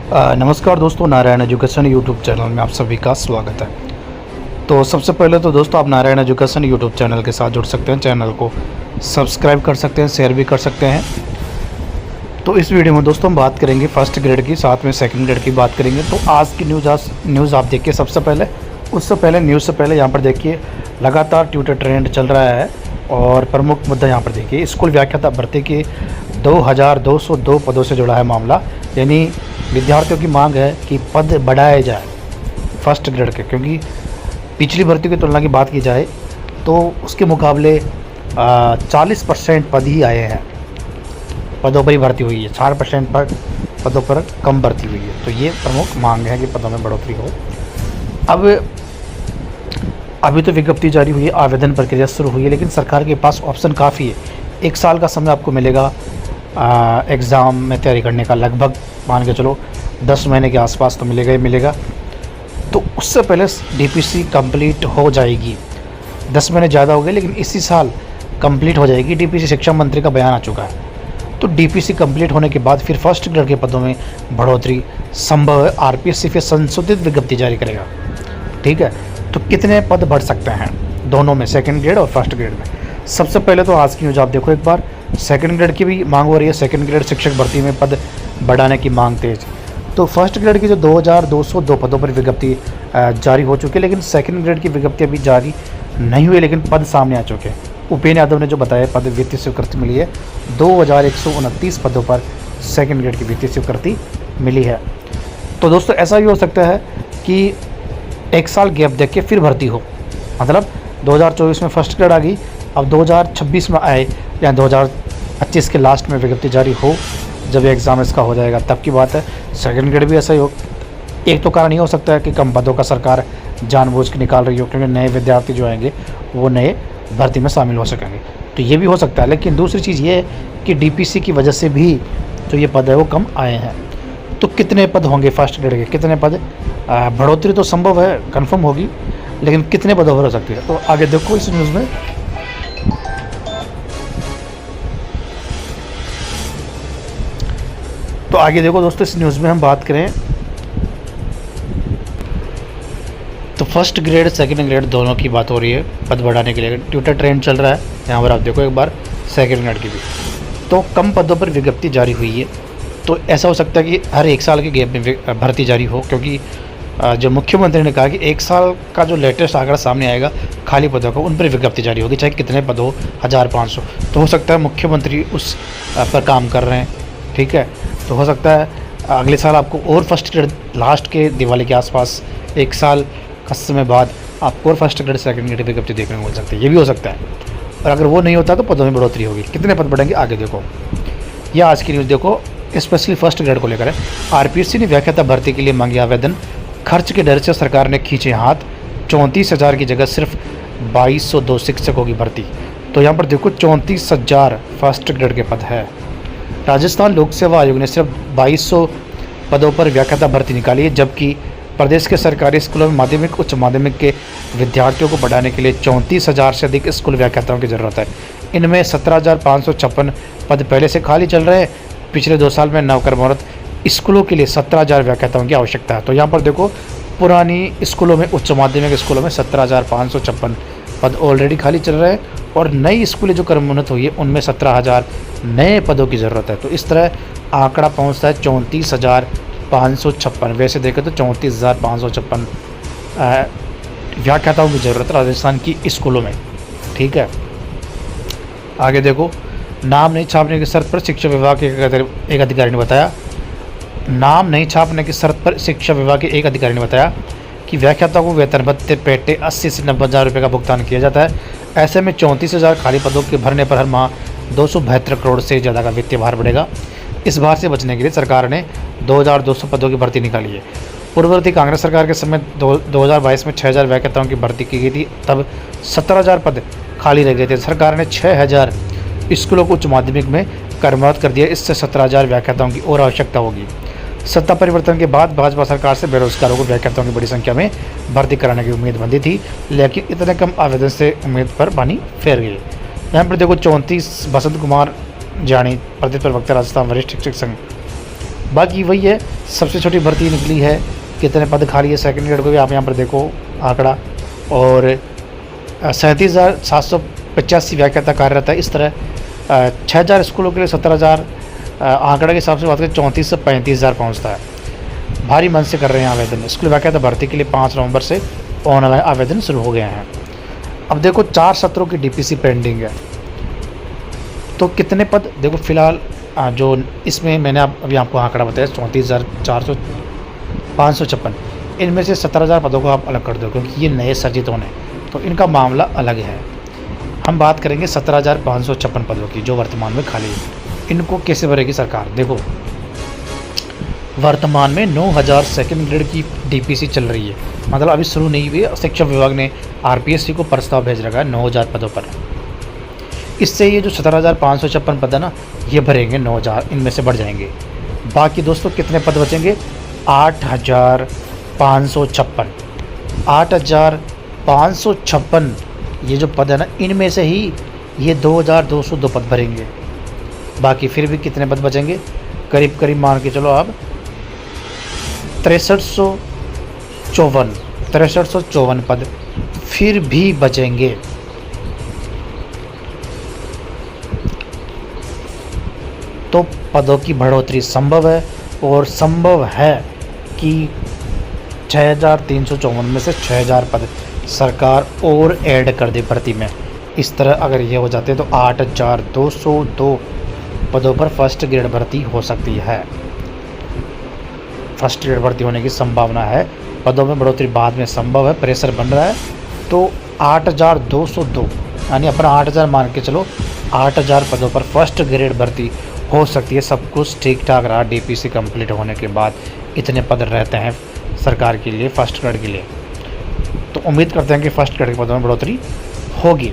नमस्कार दोस्तों, Narayan education YouTube channel में आप सभी का स्वागत है। तो सबसे पहले तो दोस्तों आप नारायण एजुकेशन यूट्यूब चैनल के साथ जुड़ सकते हैं, चैनल को सब्सक्राइब कर सकते हैं, शेयर भी कर सकते हैं। तो इस वीडियो में दोस्तों हम बात करेंगे फर्स्ट ग्रेड की, साथ में सेकंड ग्रेड की बात करेंगे। तो आज की न्यूज़ आप देखिए। सबसे पहले न्यूज़ से पहले यहाँ पर देखिए, लगातार ट्विटर ट्रेंड चल रहा है और प्रमुख मुद्दा यहाँ पर देखिए, स्कूल व्याख्याता भर्ती के 2202 पदों से जुड़ा है मामला। यानी विद्यार्थियों की मांग है कि पद बढ़ाए जाए फर्स्ट ग्रेड के, क्योंकि पिछली भर्ती की तुलना की बात की जाए तो उसके मुकाबले 40% पद ही आए हैं, पदों पर ही भर्ती हुई है। 4% पर पदों पर कम भर्ती हुई है। तो ये प्रमुख मांग है कि पदों में बढ़ोतरी हो। अब अभी तो विज्ञप्ति जारी हुई है, आवेदन प्रक्रिया शुरू हुई है, लेकिन सरकार के पास ऑप्शन काफ़ी है। 1 साल का समय आपको मिलेगा एग्ज़ाम में तैयारी करने का, लगभग मान के चलो 10 महीने के आसपास तो मिलेगा ही मिलेगा। तो उससे पहले डीपीसी कंप्लीट हो जाएगी। 10 महीने ज़्यादा हो गए, लेकिन इसी साल कंप्लीट हो जाएगी। डीपीसी शिक्षा मंत्री का बयान आ चुका है। तो डीपीसी कंप्लीट होने के बाद फिर फर्स्ट ग्रेड के पदों में बढ़ोतरी संभव है। आरपीएससी फिर संशोधित विज्ञप्ति जारी करेगा। ठीक है, तो कितने पद बढ़ सकते हैं दोनों में, सेकंड ग्रेड और फर्स्ट ग्रेड में? सबसे पहले तो आज की न्यूज़ आप देखो एक बार। सेकंड ग्रेड की भी मांग हो रही है। सेकंड ग्रेड शिक्षक भर्ती में पद बढ़ाने की मांग तेज। तो फर्स्ट ग्रेड की जो 2202 पदों पर विज्ञप्ति जारी हो चुकी है, लेकिन सेकंड ग्रेड की विज्ञप्ति अभी जारी नहीं हुई, लेकिन पद सामने आ चुके हैं। उपेंद्र यादव ने जो बताया, पद वित्तीय स्वीकृति मिली है। 2129 पदों पर सेकंड ग्रेड की वित्तीय स्वीकृति मिली है। तो दोस्तों ऐसा भी हो सकता है कि 1 साल गैप देख के फिर भर्ती हो। मतलब 2024 में फर्स्ट ग्रेड आ गई, अब 2026 में आए या 2025 के लास्ट में विज्ञप्ति जारी हो, जब एग्ज़ाम इसका हो जाएगा तब की बात है। सेकंड ग्रेड भी ऐसा ही हो। एक तो कारण ये हो सकता है कि कम पदों का सरकार जानबूझ के निकाल रही हो, क्योंकि नए विद्यार्थी जो आएंगे वो नए भर्ती में शामिल हो सकेंगे। तो ये भी हो सकता है। लेकिन दूसरी चीज़ ये है कि डीपीसी की वजह से भी जो ये पद है वो कम आए हैं। तो कितने पद होंगे फर्स्ट ग्रेड के, कितने पद? बढ़ोतरी तो संभव है, कन्फर्म होगी, लेकिन कितने पदों पर हो सकती है? तो आगे देखो इस न्यूज़ में। तो आगे देखो दोस्तों, इस न्यूज़ में हम बात करें तो फर्स्ट ग्रेड सेकंड ग्रेड दोनों की बात हो रही है पद बढ़ाने के लिए। ट्विटर ट्रेंड चल रहा है, यहाँ पर आप देखो एक बार सेकंड ग्रेड की भी। तो कम पदों पर विज्ञप्ति जारी हुई है। तो ऐसा हो सकता है कि हर 1 साल के गैप में भर्ती जारी हो, क्योंकि जो मुख्यमंत्री ने कहा कि 1 साल का जो लेटेस्ट आंकड़ा सामने आएगा खाली पदों का, उन पर विज्ञप्ति जारी होगी, चाहे कितने पद हो, 1500। तो हो सकता है मुख्यमंत्री उस पर काम कर रहे हैं। ठीक है, तो हो सकता है अगले साल आपको और फर्स्ट ग्रेड लास्ट के दिवाली के आसपास 1 साल का समय बाद आपको और फर्स्ट ग्रेड सेकंड ग्रेड विज्ञप्ति देखने को मिल सकती है। ये भी हो सकता है। और अगर वो नहीं होता तो पदों में बढ़ोतरी होगी। कितने पद बढ़ेंगे आगे देखो। यह आज की न्यूज़ देखो, स्पेशली फर्स्ट ग्रेड को लेकर है। आरपीएससी ने व्याख्याता भर्ती के लिए मांगे आवेदन, खर्च के डर से सरकार ने खींचे हाथ। 34,000 की जगह सिर्फ 2202 शिक्षकों की भर्ती। तो यहाँ पर देखो 34,000 फर्स्ट ग्रेड के पद है। राजस्थान लोक सेवा आयोग ने सिर्फ 2200 पदों पर व्याख्याता भर्ती निकाली है, जबकि प्रदेश के सरकारी स्कूलों में माध्यमिक उच्च माध्यमिक के विद्यार्थियों को बढ़ाने के लिए 34,000 से अधिक स्कूल व्याख्याताओं की ज़रूरत है। इनमें 17,556 पद पहले से खाली चल रहे हैं। पिछले 2 साल में नवकर्मरत स्कूलों के लिए 17,000 व्याख्याताओं की आवश्यकता है। तो यहाँ पर देखो, पुरानी स्कूलों में, उच्च माध्यमिक स्कूलों में 17,556 पद ऑलरेडी खाली चल रहे हैं, और नई स्कूलें जो कर्मोन्नत हुई है उनमें 17,000 नए पदों की ज़रूरत है। तो इस तरह आंकड़ा पहुँचता है 34,556। वैसे देखें तो 34,556 व्याख्याताओं की ज़रूरत राजस्थान की स्कूलों में। ठीक है, आगे देखो। नाम नहीं छापने की शर्त पर शिक्षा विभाग के एक अधिकारी ने बताया, नाम नहीं छापने की शर्त पर शिक्षा विभाग के एक अधिकारी ने बताया कि व्याख्याताओं को वेतन भत्ते पेटे 80 से 90,000 रुपये का भुगतान किया जाता है। ऐसे में 34,000 खाली पदों के भरने पर हर माह 272 करोड़ से ज़्यादा का वित्तीय भार बढ़ेगा। इस भार से बचने के लिए सरकार ने 2200 पदों की भर्ती निकाली है। पूर्ववर्ती कांग्रेस सरकार के समय 2022 में 6,000 व्याख्याताओं की भर्ती की गई थी, तब 17,000 पद खाली रह गए थे। सरकार ने 6,000 स्कूलों को उच्च माध्यमिक में कर्मरत कर दिया। इससे 17,000 व्याख्याताओं की और आवश्यकता होगी। सत्ता परिवर्तन के बाद भाजपा सरकार से बेरोजगारों को व्याख्याताओं की बड़ी संख्या में भर्ती कराने की उम्मीद बंधी थी, लेकिन इतने कम आवेदन से उम्मीद पर पानी फेर गई। यहाँ पर देखो 34 बसंत कुमार जानी, प्रदेश प्रवक्ता राजस्थान वरिष्ठ शिक्षक संघ। बाकी वही है सबसे छोटी भर्ती निकली है, कितने पद खाली है सेकंड ग्रेड को भी आप यहाँ पर देखो आंकड़ा, और 37,785 व्याख्याता कार्यरत है। इस तरह 6,000 स्कूलों के लिए 17,000 आंकड़ा के हिसाब से बात करें 34 से 35,000 पहुँचता है। भारी मन से कर रहे हैं आवेदन। स्कूल व्याख्याता भर्ती के लिए 5 नवंबर से ऑनलाइन आवेदन शुरू हो गए हैं। अब देखो 4 सत्रों की डीपीसी पेंडिंग है, तो कितने पद देखो फिलहाल जो इसमें मैंने अभी आपको आंकड़ा बताया 34,556, इनमें से 17,000 पदों को आप अलग कर दो क्योंकि ये नए सर्जित होने, तो इनका मामला अलग है। हम बात करेंगे 17,556 पदों की जो वर्तमान में खाली है। इनको कैसे भरेगी सरकार? देखो वर्तमान में 9,000 सेकंड ग्रेड की डीपीसी चल रही है, मतलब अभी शुरू नहीं हुई है। शिक्षा विभाग ने आरपीएससी को प्रस्ताव भेज रखा है 9,000 पदों पर। इससे ये जो 17,556 पद है ना, ये भरेंगे 9,000, इनमें से बढ़ जाएंगे। बाकी दोस्तों कितने पद बचेंगे? 8,556। 8,556 ये जो पद है ना, इनमें से ही ये 2,202 पद भरेंगे। बाकी फिर भी कितने पद बचेंगे? करीब करीब मान के चलो आप 6354 पद फिर भी बचेंगे। तो पदों की बढ़ोतरी संभव है, और संभव है कि 6,354 में से 6,000 पद सरकार और ऐड कर दे भर्ती में। इस तरह अगर ये हो जाते हैं तो 8,202 पदों पर फर्स्ट ग्रेड भर्ती हो सकती है। फर्स्ट ग्रेड भर्ती होने की संभावना है। पदों में बढ़ोतरी बाद में संभव है, प्रेशर बन रहा है। तो 8,202 यानी अपना 8,000 मान के चलो, 8,000 पदों पर फर्स्ट ग्रेड भर्ती हो सकती है। सब कुछ ठीक ठाक रहा डीपीसी कंप्लीट होने के बाद, इतने पद रहते हैं सरकार के लिए फर्स्ट ग्रेड के लिए। तो उम्मीद करते हैं कि फर्स्ट ग्रेड के पदों में बढ़ोतरी होगी।